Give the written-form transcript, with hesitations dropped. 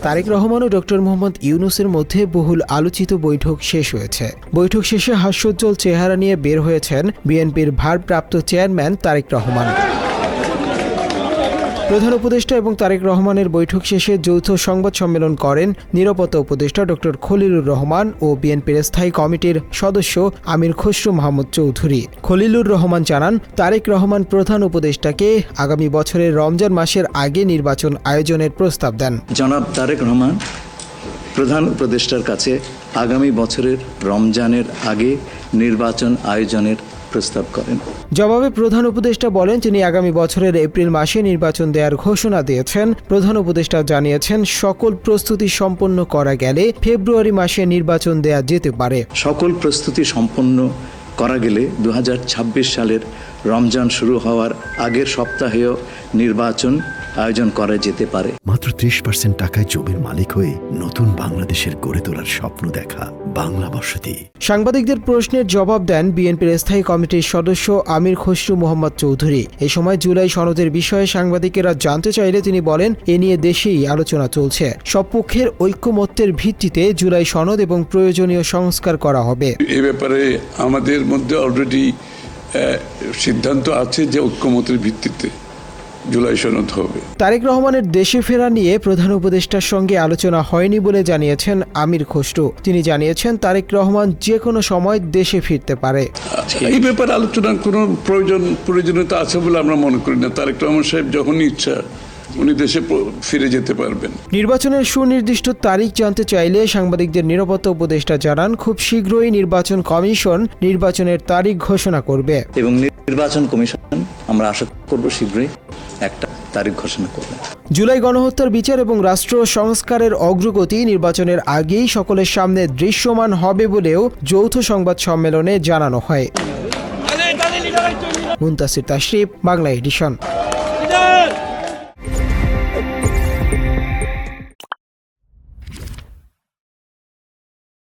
তারেক রহমান ও doctor Mohammad ইউনূসের মধ্যে বহুল আলোচিত বৈঠক শেষ হয়েছে। বৈঠক শেষে হাস্যোজ্জ্বল চেহারা নিয়ে বের হয়েছেন বিএনপির ভারপ্রাপ্ত চেয়ারম্যান তারেক রহমান। প্রধান উপদেষ্টা এবং তারেক রহমানের বৈঠক শেষে যৌথ সংবাদ সম্মেলন করেন নিরাপত্তা উপদেষ্টা ডক্টর খলিলুর রহমান ও বিএনপির স্থায়ী কমিটির সদস্য আমির খসরু মাহমুদ চৌধুরী। খলিলুর রহমান জানান, তারেক রহমান প্রধান উপদেষ্টাকে আগামী বছরের রমজান মাসের আগে নির্বাচন আয়োজনের প্রস্তাব দেন। জনাব তারেক রহমান প্রধান উপদেষ্টার কাছে আগামী বছরের রমজানের আগে নির্বাচন আয়োজনের প্রস্তাব করেন। জবাবে প্রধান উপদেষ্টা বলেন, তিনি আগামী বছরের এপ্রিল মাসে নির্বাচন দেওয়ার ঘোষণা দিয়েছেন। প্রধান উপদেষ্টা জানিয়েছেন, সকল প্রস্তুতি সম্পন্ন করা গেলে ফেব্রুয়ারি মাসে নির্বাচন দেয়া যেতে পারে। সকল প্রস্তুতি সম্পন্ন করা গেলে 2026 সালের রমজান শুরু হওয়ার আগের সপ্তাহেও নির্বাচন আয়োজন করা যেতে পারে। মাত্র 30% টাকায় জমির মালিক হয়ে নতুন বাংলাদেশের গড়ে তোলার স্বপ্ন দেখা বাংলা বসতি। সাংবাদিকদের প্রশ্নের জবাব দেন বিএনপির স্থায়ী কমিটির সদস্য আমির খসরু মোহাম্মদ চৌধুরী। এ সময় জুলাই সনদের বিষয়ে সাংবাদিকেরা জানতে চাইলে তিনি বলেন, এ নিয়ে দেশেই আলোচনা চলছে। সব পক্ষের ঐক্যমত্যের ভিত্তিতে জুলাই সনদ এবং প্রয়োজনীয় সংস্কার করা হবে। এ ব্যাপারে আমাদের মধ্যে অলরেডি সিদ্ধান্ত আছে যে ঐক্যমতের ভিত্তিতে জুলাই সনদ হবে। তারেক রহমানের দেশে ফেরা নিয়ে প্রধান উপদেষ্টার সঙ্গে আলোচনা হয়নি বলে জানিয়েছেন আমির খসরু। তিনি জানিয়েছেন, তারেক রহমান যে কোনো সময় দেশে ফিরতে পারে। এই ব্যাপারে আলোচনার কোনো প্রয়োজনীয়তা আছে বলে আমরা মনে করি না। তারেক রহমান সাহেব যখনই ইচ্ছা উনি দেশে ফিরে যেতে পারবেন। নির্বাচনের সুনির্দিষ্ট তারিখ জানতে চাইলে সাংবাদিকদের নিরাপত্তা উপদেষ্টা জানান, খুব শীঘ্রই নির্বাচন কমিশন নির্বাচনের তারিখ ঘোষণা করবে এবং নির্বাচন কমিশন আমরা আশা করব শীঘ্রই একটা তারিখ ঘোষণা করবে। জুলাই গণহত্যার বিচার এবং রাষ্ট্র সংস্কারের অগ্রগতি নির্বাচনের আগেই সকলের সামনে দৃশ্যমান হবে বলেও যৌথ সংবাদ সম্মেলনে জানানো হয়। মুনতাসির তাশরিফ, বাংলা এডিশন।